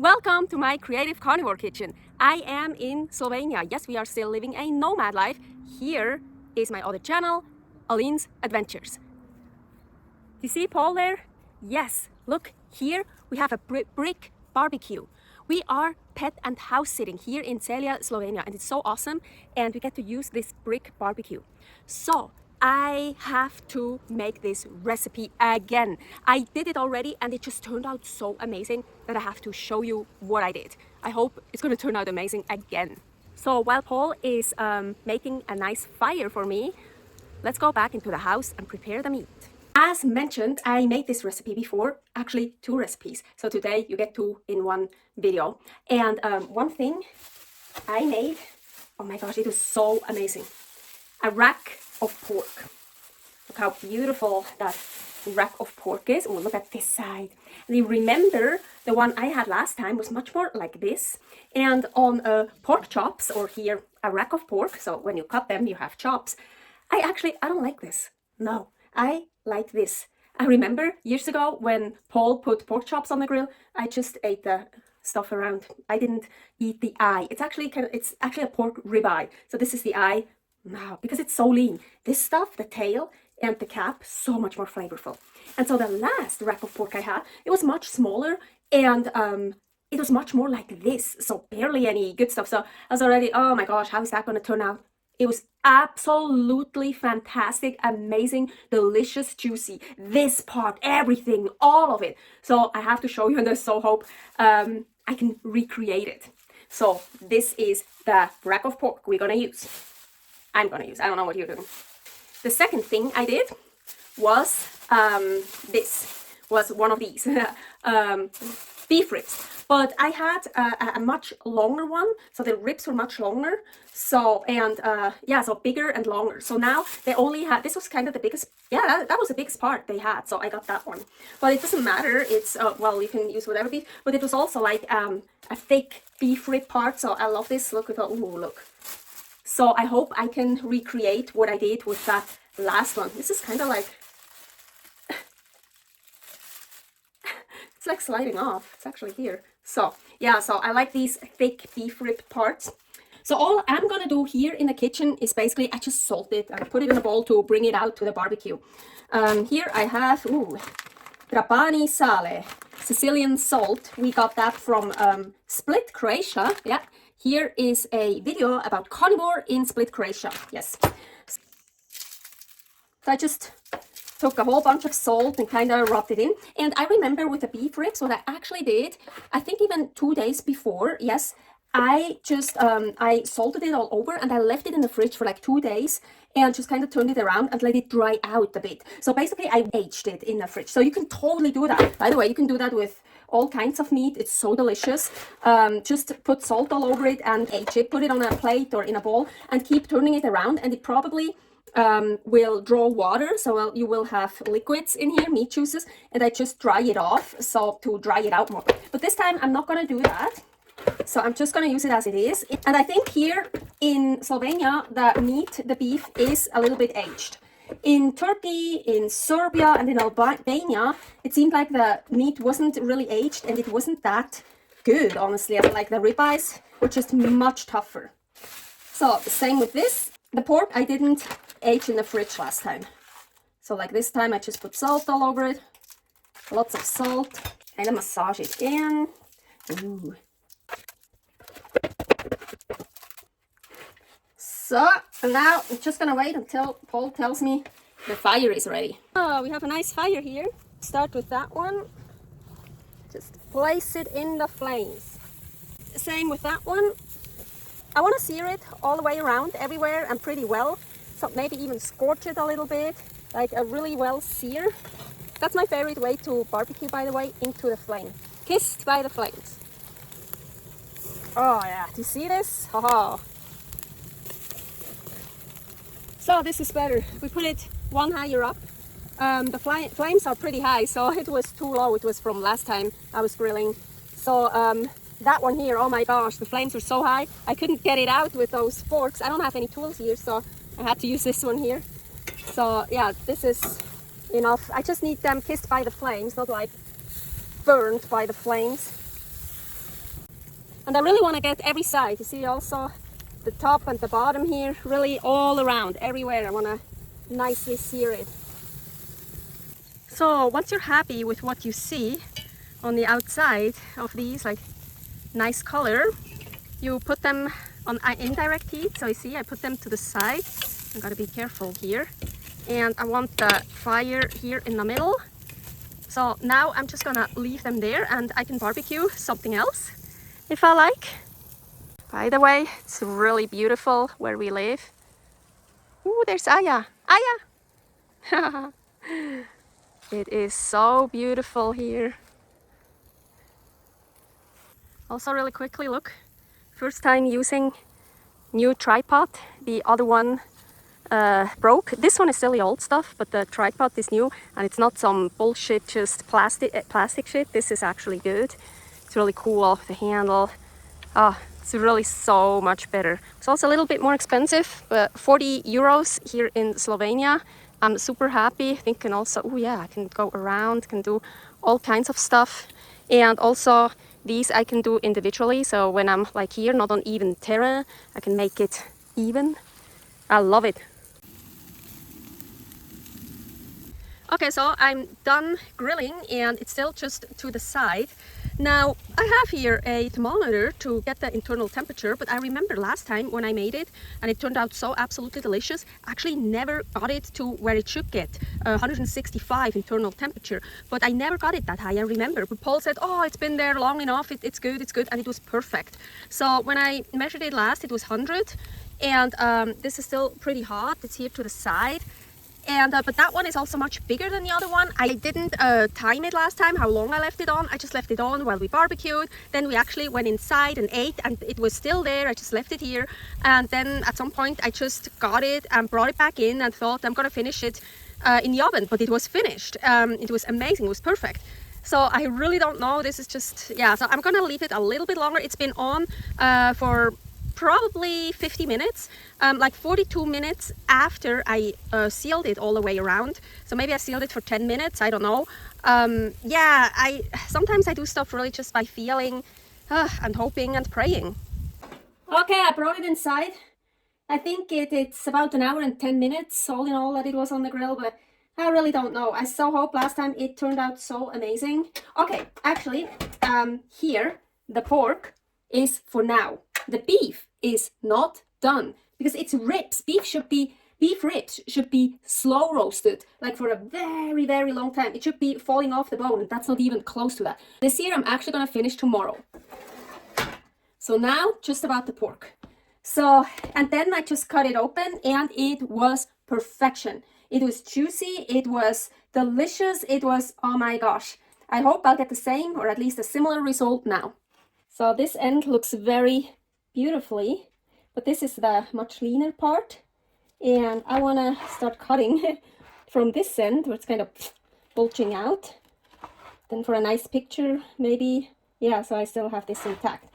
Welcome to my creative carnivore kitchen. I am in Slovenia. Yes, we are still living a nomad life. Here is my other channel, Aline's Adventures. You see Paul there? Yes, look here we have a brick barbecue. We are pet and house sitting here in Celje, Slovenia, and it's so awesome, and we get to use this brick barbecue. So I have to make this recipe again. I did it already and it just turned out so amazing that I have to show you what I did. I hope it's going to turn out amazing again. So while Paul is making a nice fire for me, let's go back into the house and prepare the meat. As mentioned, I made this recipe before, actually 2 recipes. So today you get 2 in one video. And one thing I made, oh my gosh, it was so amazing. A rack of pork. Look how beautiful that rack of pork is. Oh, look at this side. And you remember the one I had last time was much more like this. And on pork chops, or here a rack of pork, so when you cut them you have chops. I don't like this. No, I like this. I remember years ago when Paul put pork chops on the grill, I just ate the stuff around. I didn't eat the eye. It's actually a pork ribeye. So this is the eye. No, because it's so lean. This stuff, the tail and the cap, so much more flavorful. And so the last rack of pork I had, it was much smaller and it was much more like this. So barely any good stuff. So I was already, oh my gosh, how is that going to turn out? It was absolutely fantastic, amazing, delicious, juicy. This part, everything, all of it. So I have to show you, and I so hope I can recreate it. So this is the rack of pork we're going to use. I'm going to use. I don't know what you're doing. The second thing I did was this was one of these beef ribs. But I had a much longer one, so the ribs were much longer. So so bigger and longer. So now they only had, this was kind of the biggest, that was the biggest part they had. So I got that one. But it doesn't matter. It's well, you can use whatever beef. But it was also like a thick beef rib part. So I love this. Look at that. Ooh, look. So I hope I can recreate what I did with that last one. This is kind of like, it's like sliding off. It's actually here. So yeah, so I like these thick beef rib parts. So all I'm gonna do here in the kitchen is basically I just salt it and put it in a bowl to bring it out to the barbecue. Here I have Trapani sale, Sicilian salt. We got that from Split, Croatia. Yeah. Here is a video about Carnivore in Split, Croatia. Yes. So I just took a whole bunch of salt and kind of rubbed it in. And I remember with the beef ribs, what I actually did, I think even 2 days before, yes, I just, I salted it all over and I left it in the fridge for like 2 days and just kind of turned it around and let it dry out a bit. So basically I aged it in the fridge. So you can totally do that. By the way, you can do that with all kinds of meat. It's so delicious. Just put salt all over it and age it. Put it on a plate or in a bowl and keep turning it around, and it probably will draw water, so you will have liquids in here, meat juices, and I just dry it off, so to dry it out more. But this time I'm not going to do that, so I'm just going to use it as it is. And I think here in Slovenia the beef is a little bit aged. In Turkey, in Serbia, and in Albania, it seemed like the meat wasn't really aged and it wasn't that good, honestly. I feel like the ribeyes were just much tougher. So same with this. The pork I didn't age in the fridge last time. So like this time I just put salt all over it. Lots of salt. And I massage it in. Ooh. So now I'm just gonna wait until Paul tells me the fire is ready. Oh, we have a nice fire here. Start with that one. Just place it in the flames. Same with that one. I want to sear it all the way around, everywhere, and pretty well. So maybe even scorch it a little bit, like a really well sear. That's my favorite way to barbecue, by the way, into the flame. Kissed by the flames. Oh yeah, do you see this? Oh. So this is better. We put it one higher up. The flames are pretty high, so it was too low. It was from last time I was grilling. So that one here, oh my gosh, the flames were so high. I couldn't get it out with those forks. I don't have any tools here, so I had to use this one here. So yeah, this is enough. I just need them kissed by the flames, not like burned by the flames. And I really want to get every side. You see also the top and the bottom here, really all around, everywhere. I want to nicely sear it. So once you're happy with what you see on the outside of these, like nice color, you put them on indirect heat. So you see, I put them to the side. I gotta be careful here. And I want the fire here in the middle. So now I'm just gonna leave them there and I can barbecue something else if I like. By the way, it's really beautiful where we live. Ooh, there's Aya. Aya! It is so beautiful here. Also really quickly, look. First time using new tripod. The other one broke. This one is still the old stuff, but the tripod is new and it's not some bullshit, just plastic shit. This is actually good. It's really cool, the handle. Oh, it's really so much better. It's also a little bit more expensive, but 40 euros here in Slovenia. I'm super happy. I think can also, oh yeah, I can go around, can do all kinds of stuff. And also these I can do individually. So when I'm like here, not on even terrain, I can make it even. I love it. Okay, so I'm done grilling and it's still just to the side. Now, I have here a thermometer to get the internal temperature, but I remember last time when I made it and it turned out so absolutely delicious, I actually never got it to where it should get, 165 internal temperature, but I never got it that high, I remember. But Paul said, oh, it's been there long enough, it's good, and it was perfect. So when I measured it last, it was 100, and this is still pretty hot, it's here to the side. And but that one is also much bigger than the other one. I didn't time it last time, how long I left it on. I just left it on while we barbecued. Then we actually went inside and ate and it was still there. I just left it here. And then at some point I just got it and brought it back in and thought I'm gonna finish it in the oven. But it was finished. It was amazing, it was perfect. So I really don't know, this is just, yeah, so I'm gonna leave it a little bit longer. It's been on for probably 50 minutes, like 42 minutes after I sealed it all the way around. So maybe I sealed it for 10 minutes, I don't know. Yeah, sometimes I do stuff really just by feeling and hoping and praying. Okay, I brought it inside. I think it's about an hour and 10 minutes all in all that it was on the grill, but I really don't know. I so hope last time it turned out so amazing. Okay, actually, here, the pork is for now. The beef is not done because it's ribs. Beef ribs should be slow roasted, like for a very, very long time. It should be falling off the bone. That's not even close to that. This here I'm actually gonna finish tomorrow. So now, just about the pork. So, and then I just cut it open and it was perfection. It was juicy, it was delicious, it was, oh my gosh. I hope I'll get the same or at least a similar result now. So this end looks very beautifully, but this is the much leaner part. And I want to start cutting from this end where it's kind of bulging out. Then for a nice picture, maybe, yeah, so I still have this intact.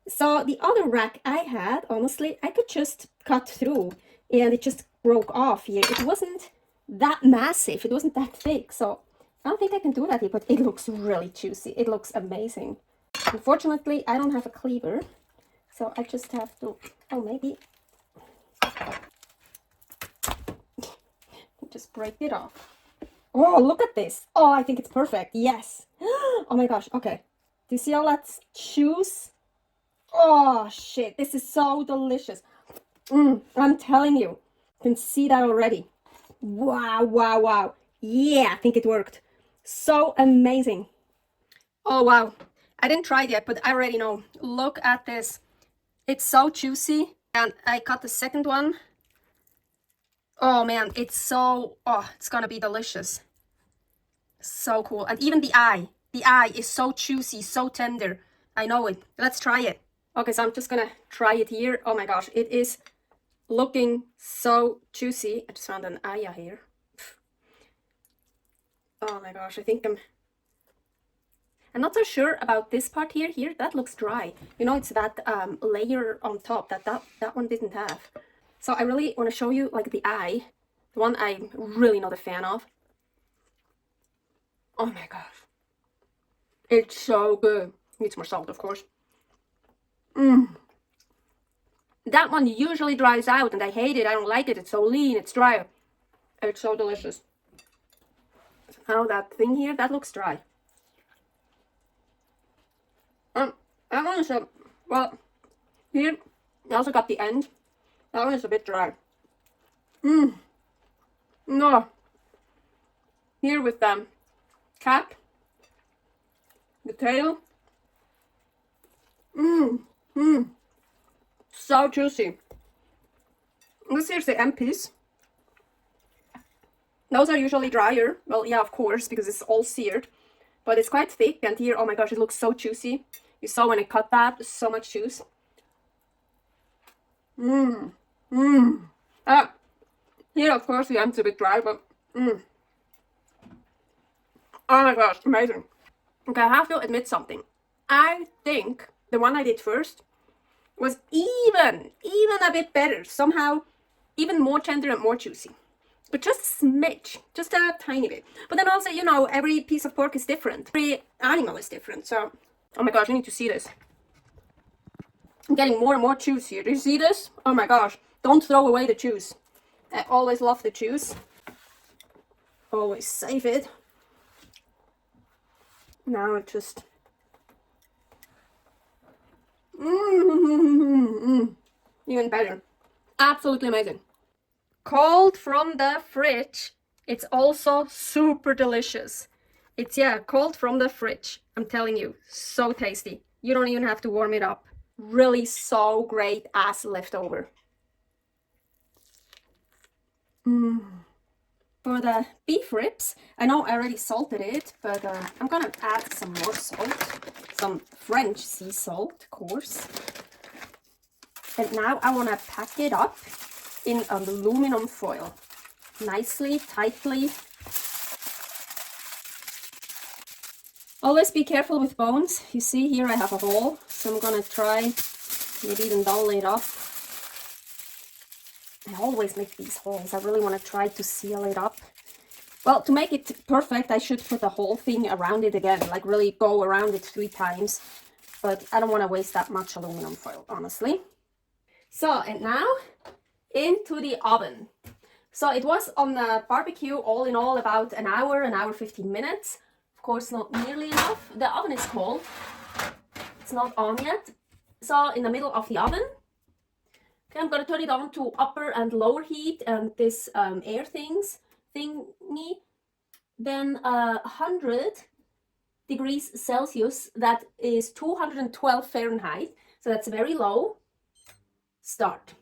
So the other rack I had, honestly, I could just cut through and it just broke off here. It wasn't that massive, it wasn't that thick, so I don't think I can do that here, but it looks really juicy. It looks amazing. Unfortunately, I don't have a cleaver, so I just have to, oh, maybe just break it off. Oh, look at this. Oh, I think it's perfect. Yes. Oh my gosh. Okay. Do you see all that juice? Oh shit, this is so delicious. I'm telling you, you can see that already. Wow, wow, wow. Yeah, I think it worked. So amazing. Oh wow, I didn't try it yet, but I already know. Look at this. It's so juicy. And I cut the second one. Oh man, it's so, oh, it's gonna be delicious. So cool. And even the eye is so juicy, so tender. I know it. Let's try it. Okay, so I'm just gonna try it here. Oh my gosh, it is looking so juicy. I just found an aya here. Oh my gosh, I think I'm not so sure about this part here. That looks dry. You know, it's that layer on top that one didn't have. So I really want to show you like the eye, the one I'm really not a fan of. Oh my gosh. It's so good. Needs more salt, of course. That one usually dries out and I hate it. I don't like it. It's so lean, it's dry. It's so delicious. Now that thing here, that looks dry. That one is well, here, I also got the end. That one is a bit dry. No. Here with the cap, the tail. So juicy. This here's the end piece. Those are usually drier. Well, yeah, of course, because it's all seared. But it's quite thick, and here, oh my gosh, it looks so juicy. You saw when I cut that, so much juice. Here, of course, the end's a bit dry, but oh my gosh, amazing. Okay, I have to admit something. I think the one I did first was even a bit better. Somehow, even more tender and more juicy. But just a smidge, just a tiny bit. But then also, you know, every piece of pork is different. Every animal is different, so... Oh my gosh, you need to see this. I'm getting more and more juice here. Do you see this? Oh my gosh, don't throw away the juice. I always love the juice. Always save it. Now it just... Even better. Absolutely amazing. Cold from the fridge. It's also super delicious. It's, yeah, cold from the fridge. I'm telling you, so tasty. You don't even have to warm it up. Really so great as leftover. For the beef ribs, I know I already salted it, but I'm gonna add some more salt. Some French sea salt, of course. And now I want to pack it up in aluminum foil. Nicely, tightly. Always be careful with bones. You see here I have a hole, so I'm gonna try maybe even double it up. I always make these holes. I really want to try to seal it up. Well, to make it perfect, I should put the whole thing around it again, like really go around it 3 times. But I don't want to waste that much aluminum foil, honestly. So, and now into the oven. So it was on the barbecue all in all about an hour 15 minutes. Of course, not nearly enough. The oven is cold. It's not on yet. So in the middle of the oven, okay, I'm gonna turn it on to upper and lower heat and this air thingy. Then 100 degrees Celsius, that is 212 Fahrenheit. So that's very low. Start.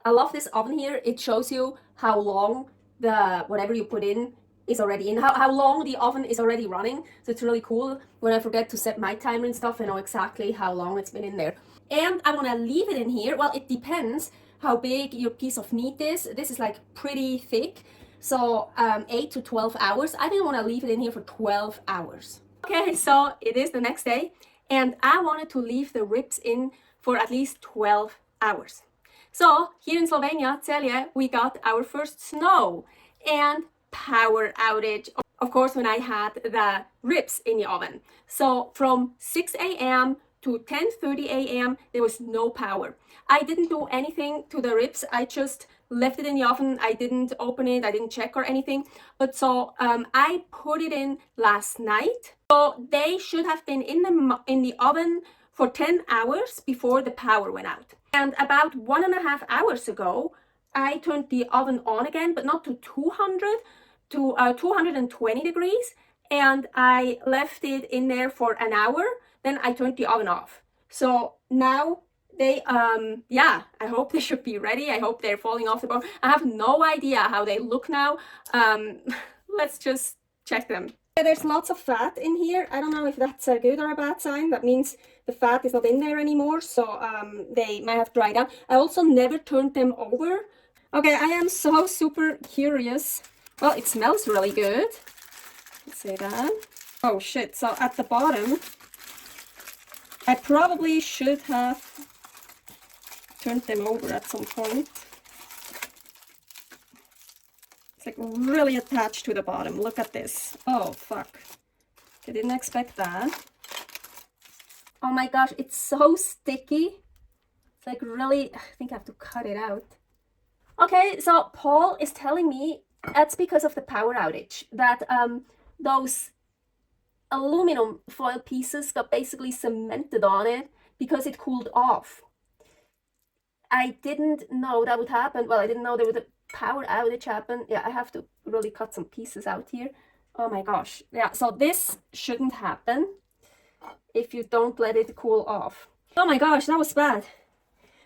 I love this oven here. It shows you how long the whatever you put in is already in, how long the oven is already running. So it's really cool. When I forget to set my timer and stuff, I know exactly how long it's been in there. And I want to leave it in here. Well, it depends how big your piece of meat is. This is like pretty thick. So 8 to 12 hours. I didn't want to leave it in here for 12 hours. Okay, so it is the next day. And I wanted to leave the ribs in for at least 12 hours. So here in Slovenia, Celje, we got our first snow and power outage. Of course, when I had the ribs in the oven. So from 6 a.m. to 10:30 a.m. there was no power. I didn't do anything to the ribs. I just left it in the oven. I didn't open it. I didn't check or anything. But so I put it in last night. So they should have been in the oven for 10 hours before the power went out. And about 1.5 hours ago, I turned the oven on again, but not to 200, to 220 degrees. And I left it in there for an hour. Then I turned the oven off. So now they, yeah, I hope they should be ready. I hope they're falling off the bone. I have no idea how they look now. Let's just check them. There's lots of fat in here. I don't know if that's a good or a bad sign. That means the fat is not in there anymore, so they might have dried out. I also never turned them over. Okay, I am so super curious. Well, it smells really good. Let's say that. Oh shit, so at the bottom, I probably should have turned them over at some point. It's like really attached to the bottom. Look at this. Oh, fuck. I didn't expect that. Oh my gosh, it's so sticky. It's like really, I think I have to cut it out. Okay, so Paul is telling me that's because of the power outage, that those aluminum foil pieces got basically cemented on it because it cooled off. I didn't know that would happen. Well, I didn't know there would a power outage happen. Yeah, I have to really cut some pieces out here. Oh my gosh. Yeah, so this shouldn't happen if you don't let it cool off. Oh my gosh, that was bad.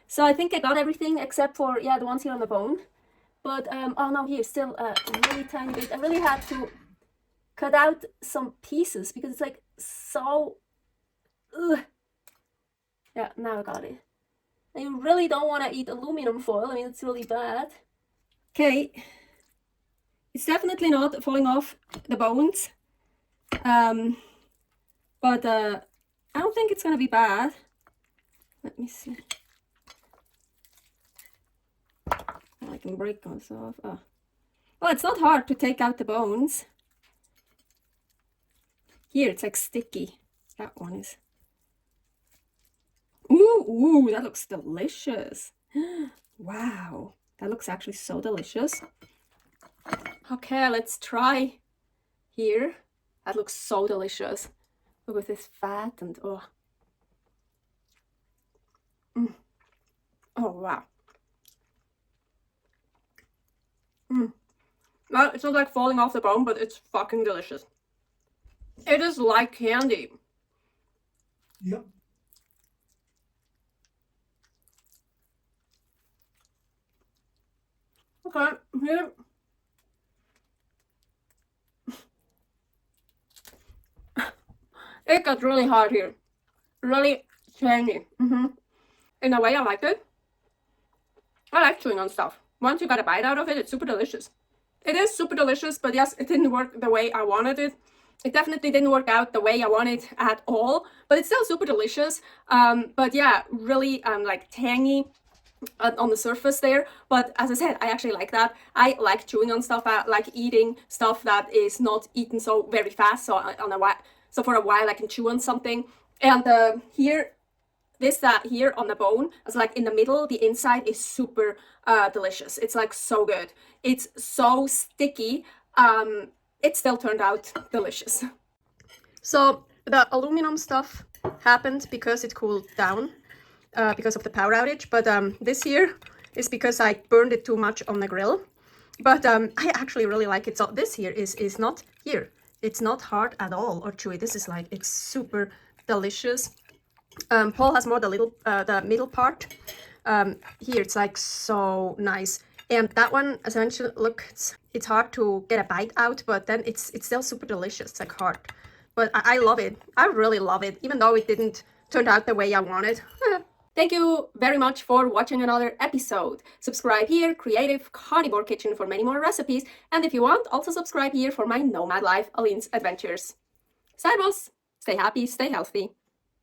So I think I got everything except for, yeah, the ones here on the bone. But, oh no, here's still a really tiny bit. I really had to cut out some pieces because it's like so, ugh. Yeah, now I got it. And you really don't want to eat aluminum foil. I mean, it's really bad. Okay. It's definitely not falling off the bones. But I don't think it's going to be bad. Let me see. I can break those off. Oh. Well, it's not hard to take out the bones. Here, it's like sticky. That one is. Ooh, that looks delicious. Wow, that looks actually so delicious. Okay, let's try here. That looks so delicious. Look at this fat and oh. Oh, wow. Well, it's not like falling off the bone, but it's fucking delicious. It is like candy. Yep. Okay, here. It got really hard here. Really tangy. In a way, I liked it. I like chewing on stuff. Once you got a bite out of it, it's super delicious. It is super delicious, but yes, it didn't work the way I wanted it. It definitely didn't work out the way I wanted at all, but it's still super delicious. But yeah, really like tangy on the surface there. But as I said, I actually like that. I like chewing on stuff. I like eating stuff that is not eaten so very fast. So for a while I can chew on something. And here, this here on the bone, it's like in the middle, the inside is super delicious. It's like so good. It's so sticky. It still turned out delicious. So the aluminum stuff happened because it cooled down because of the power outage. But this here is because I burned it too much on the grill. But I actually really like it. So this here is not here. It's not hard at all or chewy. This is like, it's super delicious. Paul has more the middle part. Here it's like so nice. And that one, essentially, look, it's hard to get a bite out, but then it's still super delicious. It's like hard. But I love it. I really love it, even though it didn't turn out the way I wanted. Thank you very much for watching another episode. Subscribe here, Creative Carnivore Kitchen, for many more recipes. And if you want, also subscribe here for my nomad life, Aline's Adventures. Servus! Stay happy, stay healthy.